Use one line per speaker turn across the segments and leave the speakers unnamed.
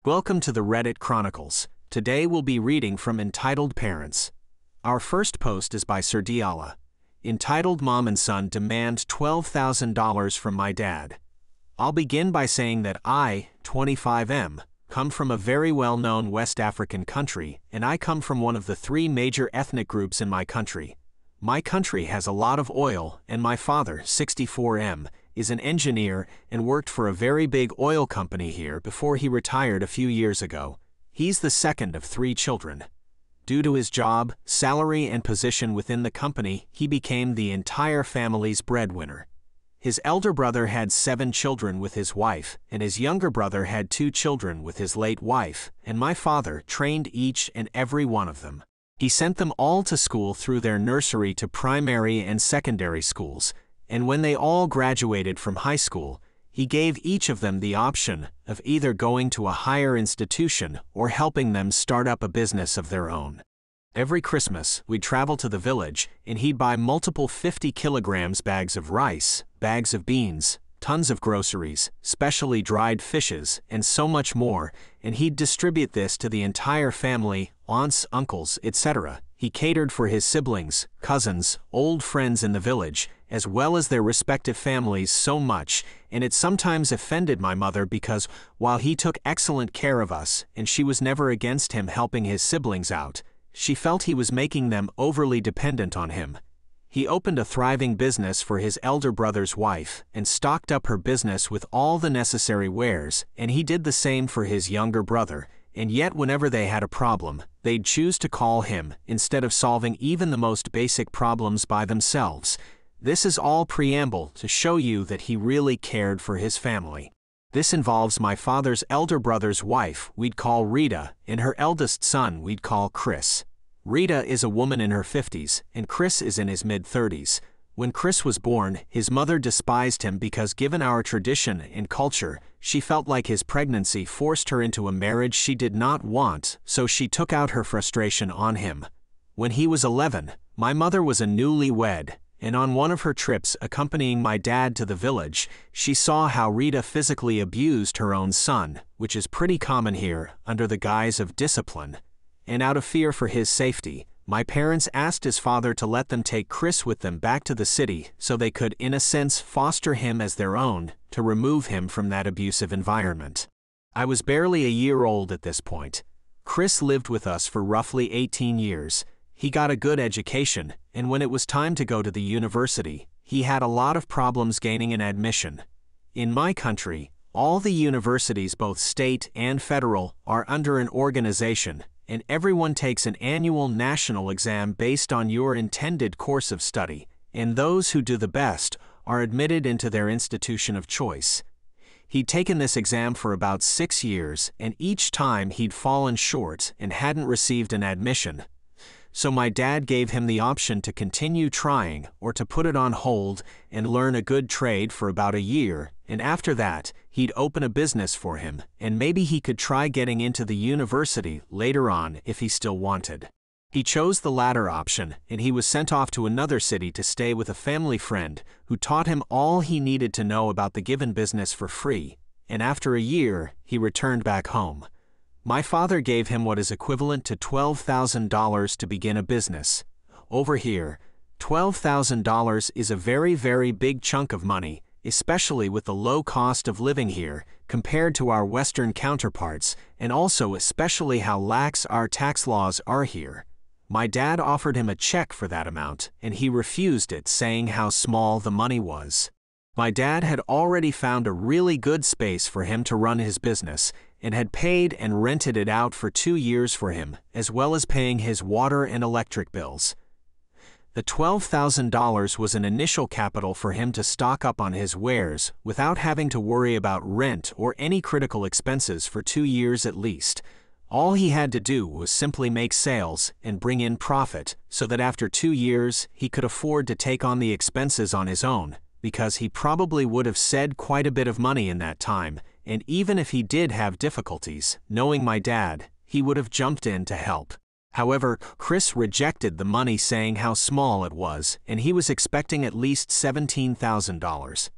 Welcome to the Reddit Chronicles. Today we'll be reading from Entitled Parents. Our first post is by Sir Diala, entitled Mom and Son Demand $12,000 from My Dad. I'll begin by saying that I, 25M, come from a very well-known West African country, and I come from one of the three major ethnic groups in my country. My country has a lot of oil, and my father, 64M, is an engineer and worked for a very big oil company here before he retired a few years ago. He's the second of three children. Due to his job, salary, and position within the company, he became the entire family's breadwinner. His elder brother had 7 children with his wife, and his younger brother had 2 children with his late wife, and my father trained each and every one of them. He sent them all to school through their nursery to primary and secondary schools, and when they all graduated from high school, he gave each of them the option of either going to a higher institution or helping them start up a business of their own. Every Christmas, we'd travel to the village, and he'd buy multiple 50 kilograms bags of rice, bags of beans, tons of groceries, specially dried fishes, and so much more, and he'd distribute this to the entire family, aunts, uncles, etc. He catered for his siblings, cousins, old friends in the village, as well as their respective families so much, and it sometimes offended my mother because, while he took excellent care of us, and she was never against him helping his siblings out, she felt he was making them overly dependent on him. He opened a thriving business for his elder brother's wife and stocked up her business with all the necessary wares, and he did the same for his younger brother, and yet whenever they had a problem, they'd choose to call him instead of solving even the most basic problems by themselves. This is all preamble to show you that he really cared for his family. This involves my father's elder brother's wife we'd call Rita, and her eldest son we'd call Chris. Rita is a woman in her 50s, and Chris is in his mid-30s. When Chris was born, his mother despised him because, given our tradition and culture, she felt like his pregnancy forced her into a marriage she did not want, so she took out her frustration on him. When he was 11, my mother was a newlywed, and on one of her trips accompanying my dad to the village, she saw how Rita physically abused her own son, which is pretty common here, under the guise of discipline. And out of fear for his safety, my parents asked his father to let them take Chris with them back to the city so they could, in a sense, foster him as their own, to remove him from that abusive environment. I was barely a year old at this point. Chris lived with us for roughly 18 years. He got a good education, and when it was time to go to the university, he had a lot of problems gaining an admission. In my country, all the universities, both state and federal, are under an organization, and everyone takes an annual national exam based on your intended course of study, and those who do the best are admitted into their institution of choice. He'd taken this exam for about 6 years, and each time he'd fallen short and hadn't received an admission. So my dad gave him the option to continue trying or to put it on hold and learn a good trade for about a year, and after that, he'd open a business for him, and maybe he could try getting into the university later on if he still wanted. He chose the latter option, and he was sent off to another city to stay with a family friend who taught him all he needed to know about the given business for free, and after a year, he returned back home. My father gave him what is equivalent to $12,000 to begin a business. Over here, $12,000 is a very, very big chunk of money, especially with the low cost of living here compared to our Western counterparts, and also especially how lax our tax laws are here. My dad offered him a check for that amount, and he refused it, saying how small the money was. My dad had already found a really good space for him to run his business, and had paid and rented it out for 2 years for him, as well as paying his water and electric bills. The $12,000 was an initial capital for him to stock up on his wares without having to worry about rent or any critical expenses for 2 years at least. All he had to do was simply make sales and bring in profit so that after 2 years he could afford to take on the expenses on his own, because he probably would have saved quite a bit of money in that time, and even if he did have difficulties, knowing my dad, he would have jumped in to help. However, Chris rejected the money, saying how small it was, and he was expecting at least $17,000.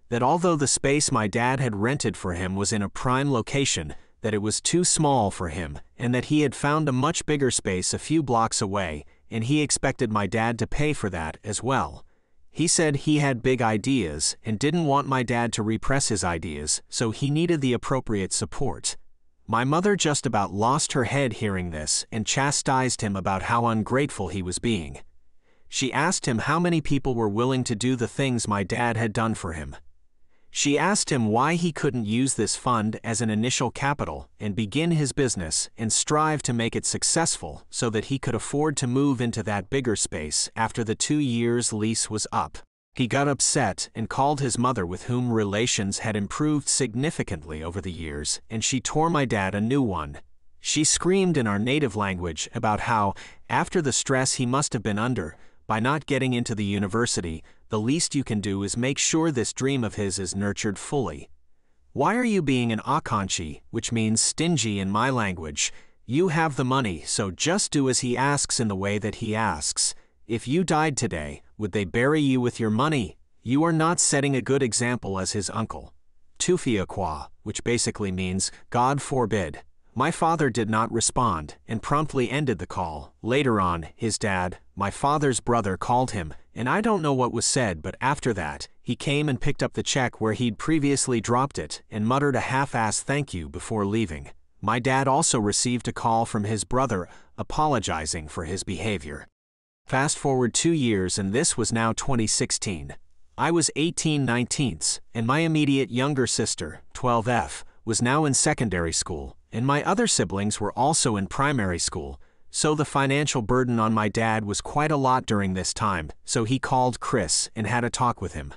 That although the space my dad had rented for him was in a prime location, that it was too small for him and that he had found a much bigger space a few blocks away, and he expected my dad to pay for that as well. He said he had big ideas and didn't want my dad to repress his ideas, so he needed the appropriate support. My mother just about lost her head hearing this and chastised him about how ungrateful he was being. She asked him how many people were willing to do the things my dad had done for him. She asked him why he couldn't use this fund as an initial capital and begin his business and strive to make it successful so that he could afford to move into that bigger space after the 2 years lease was up. He got upset and called his mother, with whom relations had improved significantly over the years, and she tore my dad a new one. She screamed in our native language about how, after the stress he must have been under, by not getting into the university, the least you can do is make sure this dream of his is nurtured fully. Why are you being an akanchi, which means stingy in my language? You have the money, so just do as he asks in the way that he asks. If you died today, would they bury you with your money? You are not setting a good example as his uncle. Tufiakwa, which basically means, God forbid. My father did not respond and promptly ended the call. Later on, his dad, my father's brother, called him, and I don't know what was said, but after that, he came and picked up the check where he'd previously dropped it and muttered a half-assed thank you before leaving. My dad also received a call from his brother apologizing for his behavior. Fast forward 2 years, and this was now 2016. I was 18/19, and my immediate younger sister, 12F, was now in secondary school, and my other siblings were also in primary school, so the financial burden on my dad was quite a lot during this time, so he called Chris and had a talk with him.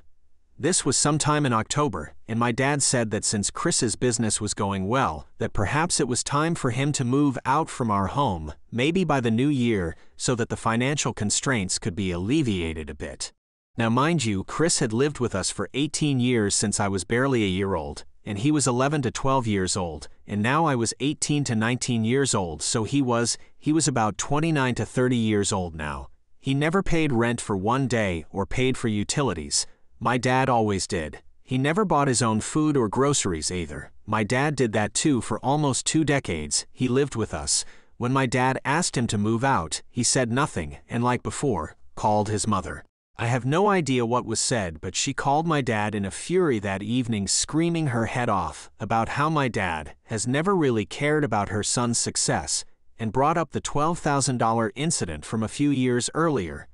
This was sometime in October, and my dad said that since Chris's business was going well, that perhaps it was time for him to move out from our home, maybe by the new year, so that the financial constraints could be alleviated a bit. Now mind you, Chris had lived with us for 18 years since I was barely a year old, and he was 11 to 12 years old, and now I was 18 to 19 years old, so he was about 29 to 30 years old now. He never paid rent for one day or paid for utilities. My dad always did. He never bought his own food or groceries either. My dad did that too for almost 2 decades. He lived with us. When my dad asked him to move out, he said nothing and, like before, called his mother. I have no idea what was said, but she called my dad in a fury that evening, screaming her head off about how my dad has never really cared about her son's success, and brought up the $12,000 incident from a few years earlier.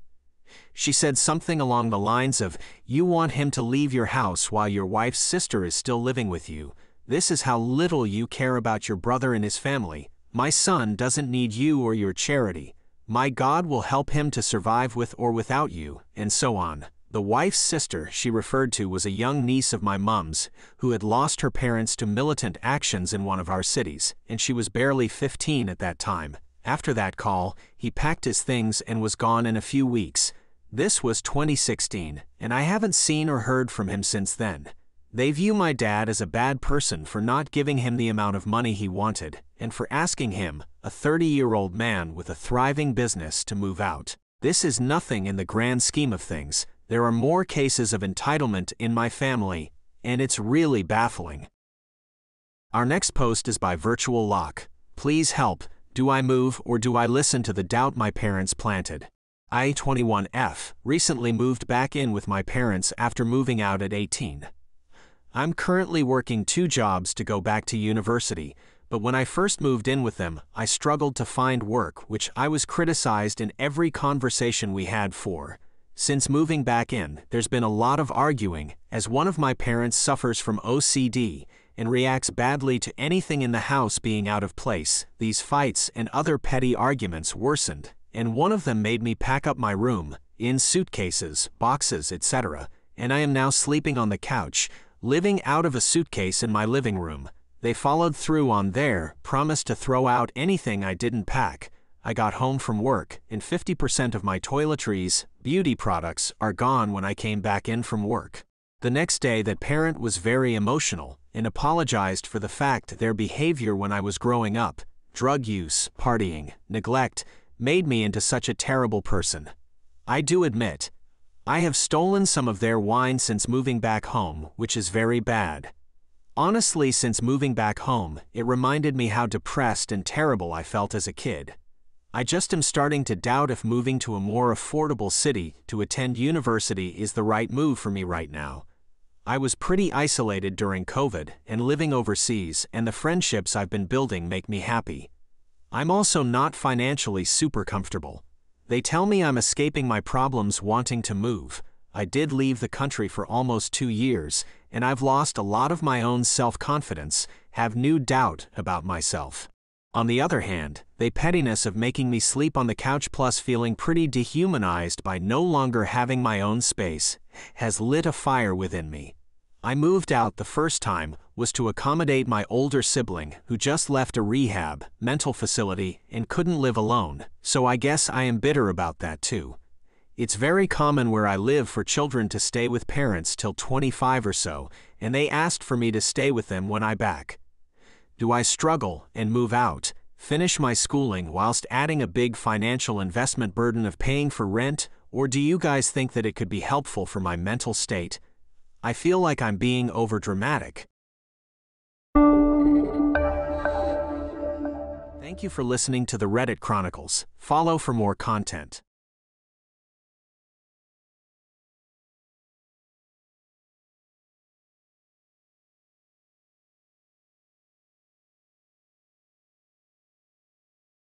She said something along the lines of, "You want him to leave your house while your wife's sister is still living with you. This is how little you care about your brother and his family. My son doesn't need you or your charity. My God will help him to survive with or without you," and so on. The wife's sister she referred to was a young niece of my mom's who had lost her parents to militant actions in one of our cities, and she was barely 15 at that time. After that call, he packed his things and was gone in a few weeks. This was 2016, and I haven't seen or heard from him since then. They view my dad as a bad person for not giving him the amount of money he wanted, and for asking him, a 30-year-old man with a thriving business, to move out. This is nothing in the grand scheme of things. There are more cases of entitlement in my family, and it's really baffling. Our next post is by Virtual Lock. Please help. Do I move or do I listen to the doubt my parents planted? I, 21F, recently moved back in with my parents after moving out at 18. I'm currently working 2 jobs to go back to university, but when I first moved in with them, I struggled to find work, which I was criticized in every conversation we had for. Since moving back in, there's been a lot of arguing, as one of my parents suffers from OCD and reacts badly to anything in the house being out of place. These fights and other petty arguments worsened, and one of them made me pack up my room, in suitcases, boxes, etc., and I am now sleeping on the couch, living out of a suitcase in my living room. They followed through on their promise to throw out anything I didn't pack. I got home from work, and 50% of my toiletries, beauty products, are gone when I came back in from work. The next day, that parent was very emotional and apologized for the fact their behavior when I was growing up, drug use, partying, neglect, made me into such a terrible person. I do admit, I have stolen some of their wine since moving back home, which is very bad. Honestly, since moving back home, it reminded me how depressed and terrible I felt as a kid. I just am starting to doubt if moving to a more affordable city to attend university is the right move for me right now. I was pretty isolated during COVID and living overseas, and the friendships I've been building make me happy. I'm also not financially super comfortable. They tell me I'm escaping my problems wanting to move. I did leave the country for almost 2 years, and I've lost a lot of my own self-confidence, have new doubt about myself. On the other hand, the pettiness of making me sleep on the couch plus feeling pretty dehumanized by no longer having my own space has lit a fire within me. I moved out the first time was to accommodate my older sibling who just left a rehab, mental facility, and couldn't live alone, so I guess I am bitter about that too. It's very common where I live for children to stay with parents till 25 or so, and they asked for me to stay with them when I back. Do I struggle and move out, finish my schooling whilst adding a big financial investment burden of paying for rent, or do you guys think that it could be helpful for my mental state? I feel like I'm being overdramatic. Thank you for listening to the Reddit Chronicles. Follow for more content.